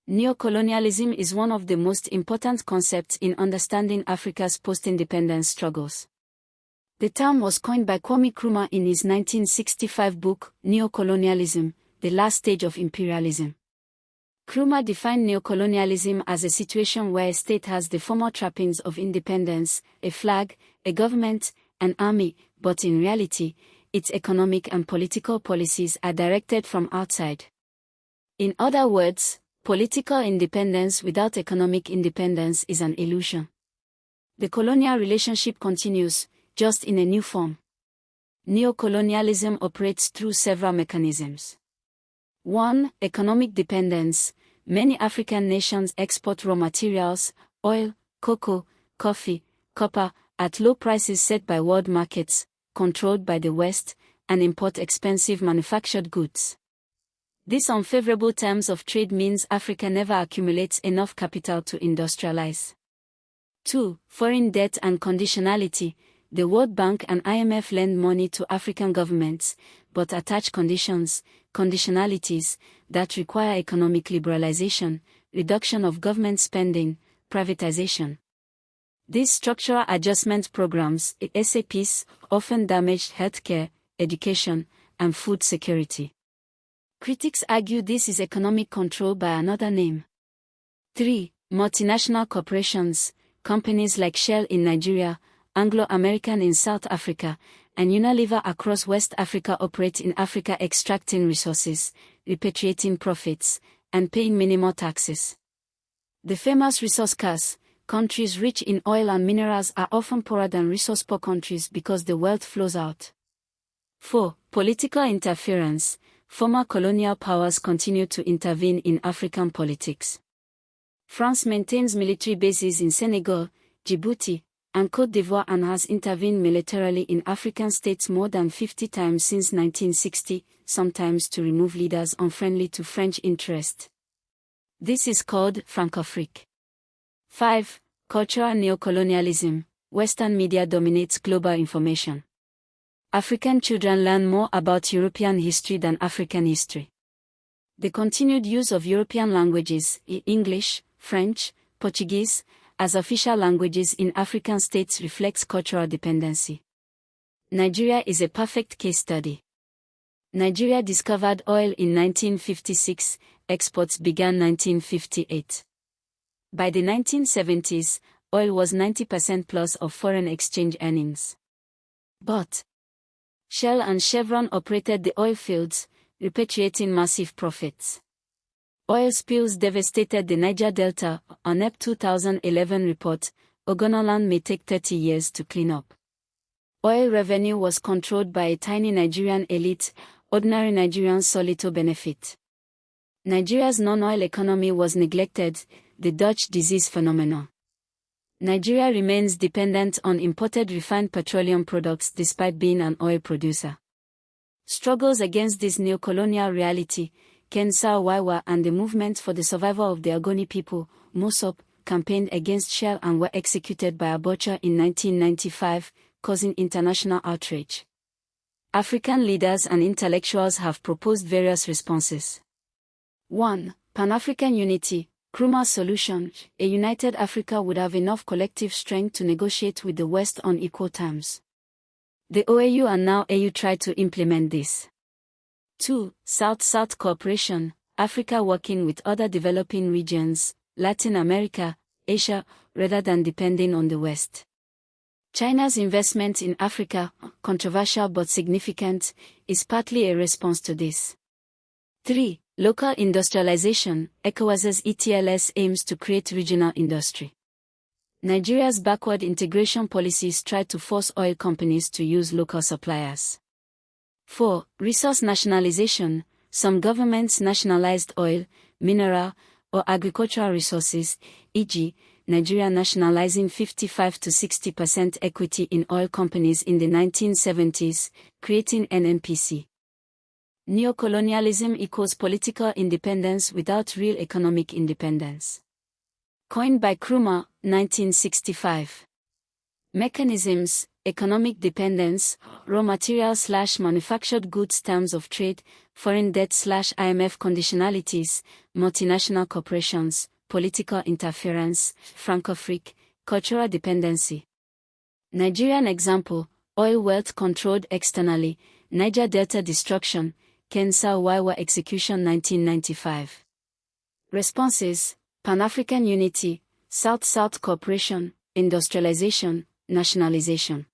Neo-colonialism is one of the most important concepts in understanding Africa's post-independence struggles. The term was coined by Kwame Nkrumah in his 1965 book, Neo-Colonialism, The Last Stage of Imperialism. Nkrumah defined neocolonialism as a situation where a state has the formal trappings of independence, a flag, a government, an army, but in reality, its economic and political policies are directed from outside. In other words, political independence without economic independence is an illusion. The colonial relationship continues, just in a new form. Neo-colonialism operates through several mechanisms. 1. Economic dependence. Many African nations export raw materials, oil, cocoa, coffee, copper, at low prices set by world markets, controlled by the West, and import expensive manufactured goods. This unfavorable terms of trade means Africa never accumulates enough capital to industrialize. 2. Foreign debt and conditionality. The World Bank and IMF lend money to African governments, but attach conditionalities, that require economic liberalization, reduction of government spending, privatization. These structural adjustment programs, SAPs, often damage healthcare, education, and food security. Critics argue this is economic control by another name. 3. Multinational corporations. Companies like Shell in Nigeria, Anglo-American in South Africa, and Unilever across West Africa operate in Africa, extracting resources, repatriating profits, and paying minimal taxes. The famous resource curse: countries rich in oil and minerals are often poorer than resource-poor countries because the wealth flows out. 4. Political interference. Former colonial powers continue to intervene in African politics. France maintains military bases in Senegal, Djibouti, and Côte d'Ivoire and has intervened militarily in African states more than 50 times since 1960, sometimes to remove leaders unfriendly to French interest. This is called Francofrique. 5. Cultural neocolonialism. Western media dominates global information. African children learn more about European history than African history. The continued use of European languages, English, French, Portuguese, as official languages in African states reflects cultural dependency. Nigeria is a perfect case study. Nigeria discovered oil in 1956, exports began 1958. By the 1970s, oil was 90% plus of foreign exchange earnings. But Shell and Chevron operated the oil fields, repatriating massive profits. Oil spills devastated the Niger Delta. A NEP 2011 report, Ogoniland may take 30 years to clean up. Oil revenue was controlled by a tiny Nigerian elite, ordinary Nigerians saw little benefit. Nigeria's non-oil economy was neglected, the Dutch disease phenomenon. Nigeria remains dependent on imported refined petroleum products despite being an oil producer. Struggles against this neo-colonial reality, Ken Saro-Wiwa and the Movement for the Survival of the Ogoni People, MOSOP, campaigned against Shell and were executed by a butcher in 1995, causing international outrage. African leaders and intellectuals have proposed various responses. 1. Pan-African unity. Nkrumah's solution: a united Africa would have enough collective strength to negotiate with the West on equal terms. The OAU and now AU tried to implement this. 2. South-South cooperation. Africa working with other developing regions, Latin America, Asia, rather than depending on the West. China's investment in Africa, controversial but significant, is partly a response to this. 3. Local industrialization. ECOWAS's ETLS aims to create regional industry. Nigeria's backward integration policies try to force oil companies to use local suppliers. 4. Resource nationalization. Some governments nationalized oil, mineral, or agricultural resources, e.g., Nigeria nationalizing 55 to 60% equity in oil companies in the 1970s, creating NNPC. Neo-colonialism equals political independence without real economic independence. Coined by Nkrumah, 1965. Mechanisms: economic dependence, raw material/manufactured goods terms of trade, foreign debt/IMF conditionalities, multinational corporations, political interference, Franco-Afrique, cultural dependency. Nigerian example, oil wealth controlled externally, Niger Delta destruction, Kensa Waiwa execution 1995. Responses: Pan-African unity, South-South cooperation, industrialization, nationalization.